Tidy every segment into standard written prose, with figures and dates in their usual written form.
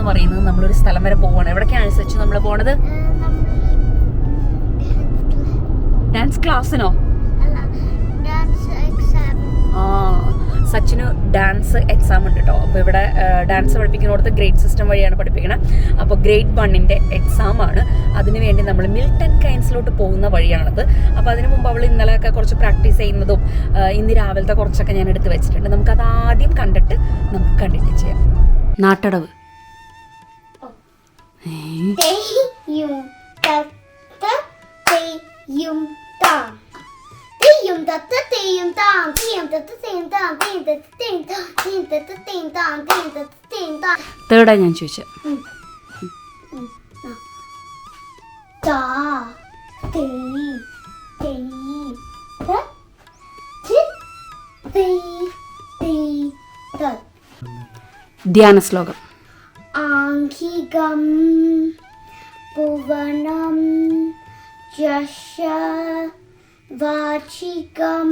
എന്ന് പറയുന്നത് നമ്മളൊരു സ്ഥലം വരെ പോവാണ്. എവിടേക്കാണ് സച്ചു നമ്മൾ പോണത്? ഡാൻസ് ക്ലാസ്സിനോ? സച്ചിന് ഡാൻസ് എക്സാം ഉണ്ട് കേട്ടോ. അപ്പോൾ ഇവിടെ ഡാൻസ് പഠിപ്പിക്കുന്നിടത്ത് ഗ്രേഡ് സിസ്റ്റം വഴിയാണ് പഠിപ്പിക്കുന്നത്. അപ്പോൾ ഗ്രേഡ് 1-ന്റെ എക്സാം ആണ്. അതിനുവേണ്ടി നമ്മൾ മിൽട്ടൺ കൈൻസിലോട്ട് പോകുന്ന വഴിയാണത്. അപ്പോൾ അതിനു മുമ്പ് അവൾ ഇന്നലെയൊക്കെ കുറച്ച് പ്രാക്ടീസ് ചെയ്യുന്നതും ഇന്ന് രാവിലത്തെ കുറച്ചൊക്കെ ഞാൻ എടുത്ത് വെച്ചിട്ടുണ്ട്. നമുക്കത് ആദ്യം കണ്ടിട്ട് നമുക്ക് കണ്ടിട്ട് ചെയ്യാം. നാട്ടടവ്. തേർഡാ ഞാൻ ചോദിച്ചത്. ധ്യാന ശ്ലോകം. ആംഗികം ഭുവനം ജശ വാചികം.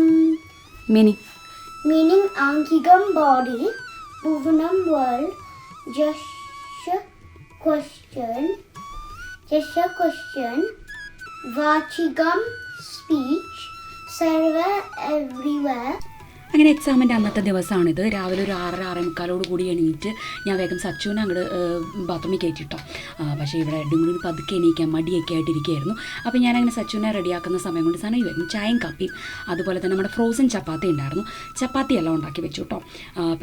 Meaning Angigam body, Bhuvanam world, Jasha question, Vachigam speech, Sarva everywhere. അങ്ങനെ എക്സാമിൻ്റെ അന്നത്തെ ദിവസമാണിത്. രാവിലെ ഒരു 6-6:45 കൂടി എണീറ്റ് ഞാൻ വേഗം സച്ചുവിനെ അങ്ങോട്ട് ബാത്റൂമിൽ കയറ്റിട്ടോ. പക്ഷേ ഇവിടെ ഡുംഗുളിന് പതുക്കെ എണീക്കാൻ മടിയൊക്കെ ആയിട്ടിരിക്കുകയായിരുന്നു. അപ്പോൾ ഞാനങ്ങനെ സച്ചുവിനെ റെഡിയാക്കുന്ന സമയം കൊണ്ട് സാധനം വേഗം ചായയും കാപ്പിയും അതുപോലെ തന്നെ നമ്മുടെ ഫ്രോസൺ ചപ്പാത്തി ഉണ്ടായിരുന്നു. ചപ്പാത്തി എല്ലാം ഉണ്ടാക്കി വെച്ചു കേട്ടോ.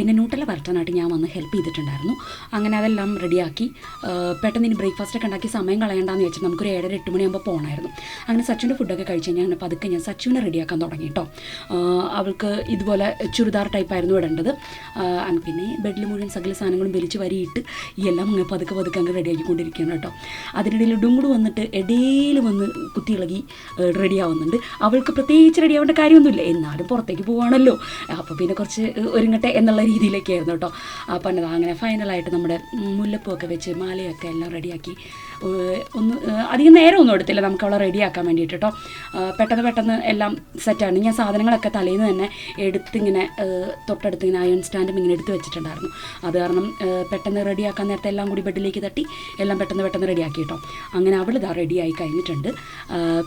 പിന്നെ ന്യൂട്ടല വരട്ടാനായിട്ട് ഞാൻ വന്ന് ഹെൽപ്പ് ചെയ്തിട്ടുണ്ടായിരുന്നു. അങ്ങനെ അതെല്ലാം റെഡിയാക്കി പെട്ടെന്ന് ഇനി ബ്രേക്ക്ഫാസ്റ്റൊക്കെ ഉണ്ടാക്കി സമയം കളയണ്ടെന്ന് വെച്ചാൽ നമുക്കൊരു 7-8 മണിയാകുമ്പോൾ പോകണമായിരുന്നു. അങ്ങനെ സച്ചുവിൻ്റെ ഫുഡൊക്കെ കഴിച്ച് കഴിഞ്ഞാൽ പതുക്കെ ഞാൻ സച്ചുവിനെ റെഡിയാക്കാൻ തുടങ്ങി കേട്ടോ. അവൾക്ക് ഇതുപോലെ ചുരിദാർ ടൈപ്പായിരുന്നു ഇടേണ്ടത്. പിന്നെ ബെഡിൽ മുഴുവൻ സകല സാധനങ്ങളും വലിച്ച് വരിയിട്ട് ഈ എല്ലാം അങ്ങ് പതുക്കെ അങ്ങ് റെഡിയാക്കിക്കൊണ്ടിരിക്കുകയാണ് കേട്ടോ. അതിനിടയിൽ ഡുങ്കുട് വന്നിട്ട് ഇടയിൽ വന്ന് കുത്തിയിളകി റെഡിയാവുന്നുണ്ട്. അവൾക്ക് പ്രത്യേകിച്ച് റെഡിയാവേണ്ട കാര്യമൊന്നുമില്ല, എന്നാലും പുറത്തേക്ക് പോവുകയാണല്ലോ, അപ്പോൾ പിന്നെ കുറച്ച് ഒരുങ്ങട്ടെ എന്നുള്ള രീതിയിലേക്കായിരുന്നു കേട്ടോ. അപ്പം എന്നതാ അങ്ങനെ ഫൈനലായിട്ട് നമ്മുടെ മുല്ലപ്പൂവൊക്കെ വെച്ച് മാലയൊക്കെ എല്ലാം റെഡിയാക്കി ഒന്ന് അധികം നേരം ഒന്നും എടുത്തില്ല നമുക്ക് അവളെ റെഡിയാക്കാൻ വേണ്ടിയിട്ട് കേട്ടോ. പെട്ടെന്ന് എല്ലാം സെറ്റാണ്. ഞാൻ സാധനങ്ങളൊക്കെ തലേന്ന് തന്നെ എടുത്തിങ്ങനെ തൊട്ടടുത്ത് ഇങ്ങനെ അയൺ സ്റ്റാൻഡും ഇങ്ങനെ എടുത്ത് വെച്ചിട്ടുണ്ടായിരുന്നു. അത് കാരണം പെട്ടെന്ന് റെഡിയാക്കാൻ നേരത്തെ എല്ലാം കൂടി ബെഡിലേക്ക് തട്ടി എല്ലാം പെട്ടെന്ന് റെഡിയാക്കി കേട്ടോ. അങ്ങനെ അവൾ ഇതാ റെഡിയായി കഴിഞ്ഞിട്ടുണ്ട്.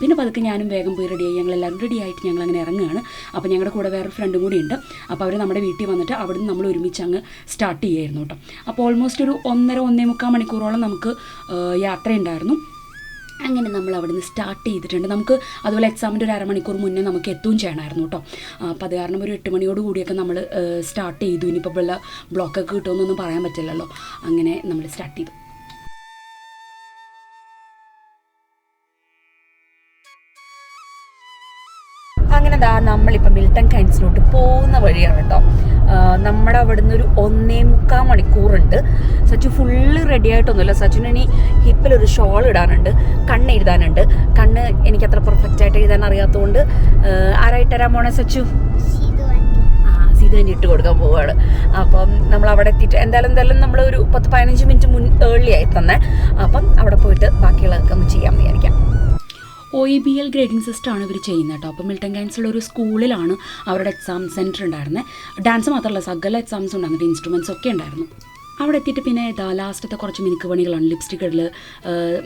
പിന്നെ പതുക്കെ ഞാനും വേഗം പോയി റെഡിയായി. ഞങ്ങളെല്ലാവരും റെഡിയായിട്ട് ഞങ്ങളങ്ങനെ ഇറങ്ങുകയാണ്. അപ്പോൾ ഞങ്ങളുടെ കൂടെ വേറൊരു ഫ്രണ്ടും കൂടി ഉണ്ട്. അപ്പോൾ അവർ നമ്മുടെ വീട്ടിൽ വന്നിട്ട് അവിടുന്ന് നമ്മൾ ഒരുമിച്ച് അങ്ങ് സ്റ്റാർട്ട് ചെയ്യുമായിരുന്നു കേട്ടോ. അപ്പോൾ ഓൾമോസ്റ്റ് ഒരു 1.5-1.25 മണിക്കൂറോളം നമുക്ക് യാത്രയുണ്ടായിരുന്നു. അങ്ങനെ നമ്മൾ അവിടെ നിന്ന് സ്റ്റാർട്ട് ചെയ്തിട്ടുണ്ട്. നമുക്ക് അതുപോലെ എക്സാമിൻ്റെ ഒരു 1/2 മണിക്കൂർ മുന്നേ നമുക്ക് എത്തുകയും ചെയ്യണമായിരുന്നു കേട്ടോ. അപ്പോൾ അത് കാരണം ഒരു 8 മണിയോട് കൂടിയൊക്കെ നമ്മൾ സ്റ്റാർട്ട് ചെയ്തു. ഇനിയിപ്പോൾ വല്ല ബ്ലോക്കൊക്കെ കിട്ടുമെന്നൊന്നും പറയാൻ പറ്റില്ലല്ലോ. അങ്ങനെ നമ്മൾ സ്റ്റാർട്ട് ചെയ്തു. അങ്ങനെ നമ്മളിപ്പോൾ മിൽട്ടൺ കൈൻസിലോട്ട് പോകുന്ന വഴിയാണ് കേട്ടോ. നമ്മുടെ അവിടെ നിന്ന് ഒരു 1.25 മണിക്കൂറുണ്ട്. സച്ചു ഫുള്ള് റെഡി ആയിട്ടൊന്നുമില്ല. സച്ചിന് ഇനി ഹിപ്പിലൊരു ഷോൾ ഇടാനുണ്ട്, കണ്ണ് എഴുതാനുണ്ട്. കണ്ണ് എനിക്കത്ര പെർഫെക്റ്റ് ആയിട്ട് എഴുതാൻ അറിയാത്തതുകൊണ്ട് ആരായിട്ട് തരാൻ പോണേ സച്ചു? സീത തന്നെ ഇട്ട് കൊടുക്കാൻ പോവുകയാണ്. അപ്പം നമ്മൾ അവിടെ എത്തിയിട്ട് എന്തായാലും നമ്മൾ ഒരു 10-15 മിനിറ്റ് ഏർലി ആയി തന്നെ. അപ്പം അവിടെ പോയിട്ട് ബാക്കിയുള്ളതൊക്കെ ഒന്ന് ചെയ്യാമെന്ന് വിചാരിക്കാം. OEBL ഗ്രേഡിംഗ് സിസ്റ്റമാണ് ഇവർ ചെയ്യുന്നത് കേട്ടോ. അപ്പോൾ മിൽട്ടൺ കൈൻസിലുള്ള ഒരു സ്കൂളിലാണ് അവരുടെ എക്സാം സെൻറ്റർ ഉണ്ടായിരുന്നത്. ഡാൻസ് മാത്രമല്ല സകല എക്സാംസ് ഉണ്ടായിരുന്നത്, ഇൻസ്ട്രുമെൻറ്റ്സ് ഒക്കെ ഉണ്ടായിരുന്നു. അവിടെ എത്തിയിട്ട് പിന്നെ ലാസ്റ്റത്തെ കുറച്ച് മിനുക്ക് പണികളാണ്. ലിപ്സ്റ്റിക് ഇടൽ,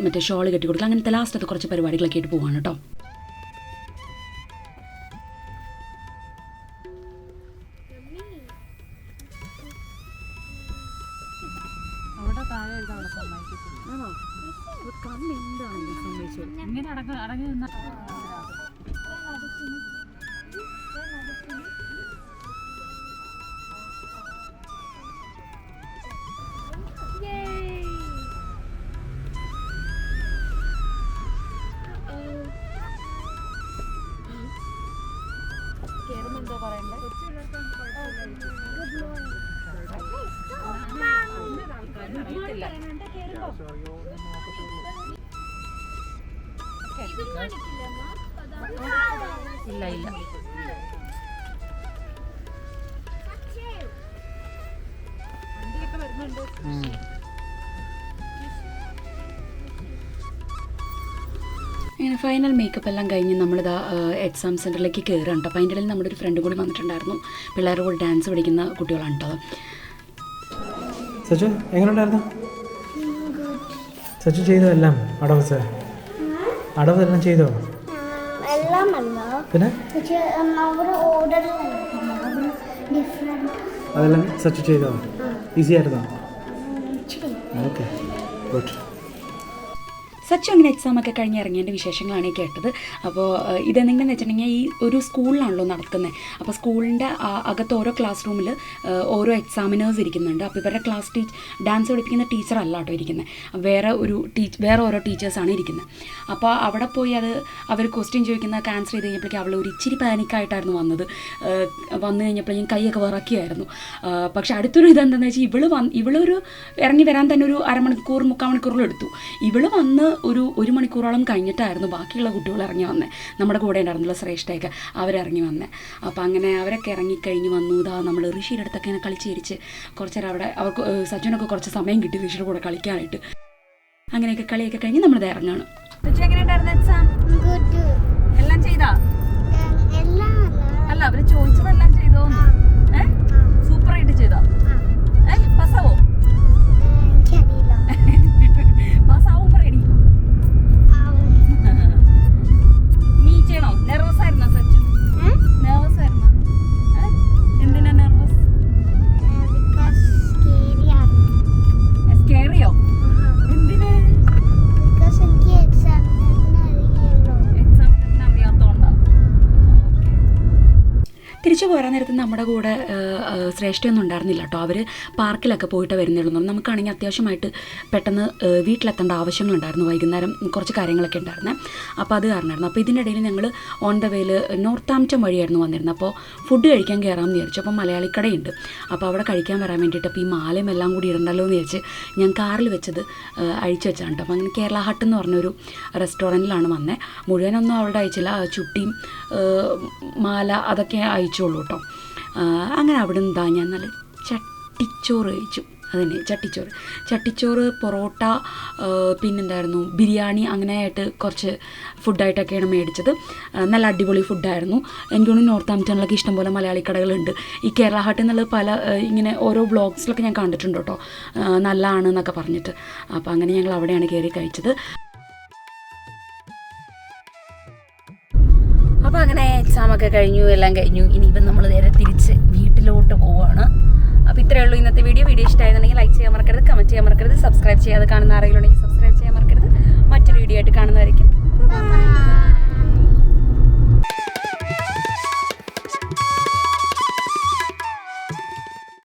മറ്റേ ഷോൾ കെട്ടി കൊടുക്കുക, അങ്ങനത്തെ ലാസ്റ്റത്തെ കുറച്ച് പരിപാടികളൊക്കെ ആയിട്ട് പോവാണ് കേട്ടോ. ഇല്ല അങ്ങനെ ഫൈനൽ മേക്കപ്പ് എല്ലാം കഴിഞ്ഞ് നമ്മളിതാ എക്സാം സെൻറ്ററിലേക്ക് കയറുകയാണ് കേട്ടോ. അപ്പോൾ അതിൻ്റെ ഇടയിൽ നമ്മുടെ ഒരു ഫ്രണ്ട് കൂടി വന്നിട്ടുണ്ടായിരുന്നു. പിള്ളേരുടെ കൂടെ ഡാൻസ് പഠിക്കുന്ന കുട്ടികളാണ് കേട്ടോ. സച്ചു എങ്ങനെയുണ്ടായിരുന്നു? സച്ചു ചെയ്തോ എല്ലാം അടവസ് അടവെല്ലാം ചെയ്തോ എല്ലാം അല്ല പിന്നെ പക്ഷേ അവർ ഓർഡറിലല്ല അവർ ഡിഫറെൻറ്റ് അതെല്ലാം സച്ചു ചെയ്തോ ഈസി ആയിരുന്നോ ഇച്ചിരി ഓക്കെ ഗുഡ് സച്ചു അങ്ങനെ എക്സാമൊക്കെ കഴിഞ്ഞ് ഇറങ്ങിയതിൻ്റെ വിശേഷങ്ങളാണ് ഈ കേട്ടത്. അപ്പോൾ ഇതെന്തെങ്കിലും വെച്ചിട്ടുണ്ടെങ്കിൽ ഈ ഒരു സ്കൂളിലാണല്ലോ നടക്കുന്നത്. അപ്പോൾ സ്കൂളിൻ്റെ അകത്ത് ഓരോ ക്ലാസ് റൂമിൽ ഓരോ എക്സാമിനേഴ്സ് ഇരിക്കുന്നുണ്ട്. അപ്പോൾ ഇവരുടെ ക്ലാസ് ഡാൻസ് പഠിപ്പിക്കുന്ന ടീച്ചറല്ല കേട്ടോ ഇരിക്കുന്നത്, വേറെ ഓരോ ടീച്ചേഴ്സാണ് ഇരിക്കുന്നത്. അപ്പോൾ അവിടെ പോയി അവർ ക്വസ്റ്റ്യൻ ചോദിക്കുന്നതൊക്കെ ആൻസർ ചെയ്ത് കഴിഞ്ഞപ്പോഴേക്കും അവൾ ഒരു ഇച്ചിരി പാനിക്കായിട്ടായിരുന്നു വന്നു കഴിഞ്ഞപ്പോഴേക്കും കൈയൊക്കെ വിറയ്ക്കുമായിരുന്നു. പക്ഷെ അടുത്തൊരു ഇതെന്താണെന്ന് വെച്ചാൽ ഇവളൊരു ഇറങ്ങി വരാൻ തന്നെ ഒരു അരമണിക്കൂർ 3/4 മണിക്കൂറിലും എടുത്തു. ഇവള് വന്ന് ഒരു മണിക്കൂറോളം കഴിഞ്ഞിട്ടായിരുന്നു ബാക്കിയുള്ള കുട്ടികൾ ഇറങ്ങി വന്നത്. നമ്മുടെ കൂടെ ഉണ്ടായിരുന്നല്ലോ ശ്രേഷ്ഠയൊക്കെ അവരിറങ്ങി വന്നത്. അപ്പോൾ അങ്ങനെ അവരൊക്കെ ഇറങ്ങിക്കഴിഞ്ഞ് വന്നു. നമ്മൾ ഋഷിയുടെ അടുത്തൊക്കെ ഇങ്ങനെ കളിച്ച് ചിരിച്ച് കുറച്ച് നേരം അവിടെ അവർക്ക് സച്ചുവിനൊക്കെ കുറച്ച് സമയം കിട്ടി ഋഷിയുടെ കൂടെ കളിക്കാനായിട്ട്. അങ്ങനെയൊക്കെ കളിയൊക്കെ കഴിഞ്ഞ് നമ്മളിത് ഇറങ്ങാണ്. ഗുഡ് എല്ലാം ചെയ്താ എല്ലാം അല്ല അവര് ചോദിച്ചതെല്ലാം ചെയ്തോ? സൂപ്പറായിട്ട് ചെയ്തോ? പാസ്സാവോ? എനിക്കറിയില്ല പാസ്സാവും പറയടി. നീ ചെയ്യണോ? നെർവസ് ആയിരുന്നോ സച്ചു? നെർവസ് ആയിരുന്നോ? എന്തിനാ നെർവസ്? സ്കേറിയോ? എന്തിന്? എനിക്ക് എക്സാമിന് അറിയാത്തോണ്ടാ. തിരിച്ചു പോരാൻ നേരത്ത് നമ്മുടെ കൂടെ ശ്രേഷ്ഠയൊന്നും ഉണ്ടായിരുന്നില്ല കേട്ടോ. അവർ പാർക്കിലൊക്കെ പോയിട്ട് വരുന്നുള്ളൂ. നമുക്കാണെങ്കിൽ അത്യാവശ്യമായിട്ട് പെട്ടെന്ന് വീട്ടിലെത്തേണ്ട ആവശ്യങ്ങളുണ്ടായിരുന്നു. വൈകുന്നേരം കുറച്ച് കാര്യങ്ങളൊക്കെ ഉണ്ടായിരുന്നേ. അപ്പോൾ അത് കാരണമായിരുന്നു. അപ്പോൾ ഇതിനിടയിൽ ഞങ്ങൾ ഓൺ ദ വേയിൽ നോർത്താംപ്റ്റൺ വഴിയായിരുന്നു വന്നിരുന്നത്. അപ്പോൾ ഫുഡ് കഴിക്കാൻ കയറാമെന്ന് വിചാരിച്ചു. അപ്പോൾ മലയാളിക്കടയുണ്ട്. അപ്പോൾ അവിടെ കഴിക്കാൻ വരാൻ വേണ്ടിയിട്ട് അപ്പോൾ ഈ മാലയും എല്ലാം കൂടി ഇടണ്ടല്ലോ എന്ന് വിചാരിച്ച് ഞാൻ കാറിൽ വെച്ചത് അഴിച്ചു വെച്ചാണ് കേട്ടോ. അപ്പോൾ അങ്ങനെ കേരള ഹട്ട് എന്ന് പറഞ്ഞൊരു റെസ്റ്റോറൻറ്റിലാണ് വന്നത്. മുഴുവനൊന്നും അവിടെ അയച്ചില്ല, ചുട്ടിയും മാല അതൊക്കെ അയച്ചുള്ളൂ കേട്ടോ. അങ്ങനെ അവിടെ നിന്ന് ഞാൻ നല്ല ചട്ടിച്ചോറ് കഴിച്ചു. അതന്നെ ചട്ടിച്ചോറ്, പൊറോട്ട, പിന്നെന്തായിരുന്നു ബിരിയാണി, അങ്ങനെയായിട്ട് കുറച്ച് ഫുഡായിട്ടൊക്കെയാണ് മേടിച്ചത്. നല്ല അടിപൊളി ഫുഡായിരുന്നു. എനിക്ക് തോന്നുന്നു നോർത്താംപ്റ്റണിലൊക്കെ ഇഷ്ടംപോലെ മലയാളി കടകളുണ്ട്. ഈ കേരള ഹട്ട് എന്നുള്ളത് പല ഇങ്ങനെ ഓരോ വ്ളോഗ്സിലൊക്കെ ഞാൻ കണ്ടിട്ടുണ്ട് കേട്ടോ, നല്ലതാണ് എന്നൊക്കെ പറഞ്ഞിട്ട്. അപ്പോൾ അങ്ങനെ ഞങ്ങൾ അവിടെയാണ് കയറി കഴിച്ചത്. അപ്പോൾ അങ്ങനെ എക്സാമൊക്കെ എല്ലാം കഴിഞ്ഞു. ഇനിയിപ്പം നമ്മൾ നേരെ തിരിച്ച് വീട്ടിലോട്ട് പോവുകയാണ്. അപ്പോൾ ഇത്രയേ ഉള്ളൂ ഇന്നത്തെ വീഡിയോ. ഇഷ്ടമായിരുന്നുണ്ടെങ്കിൽ ലൈക്ക് ചെയ്യാൻ മറക്കരുത്, കമൻറ്റ് ചെയ്യാൻ മറക്കരുത്, സബ്സ്ക്രൈബ് ചെയ്യാതെ കാണുന്ന ആരെങ്കിലും ഉണ്ടെങ്കിൽ സബ്സ്ക്രൈബ് ചെയ്യാൻ മറക്കരുത്.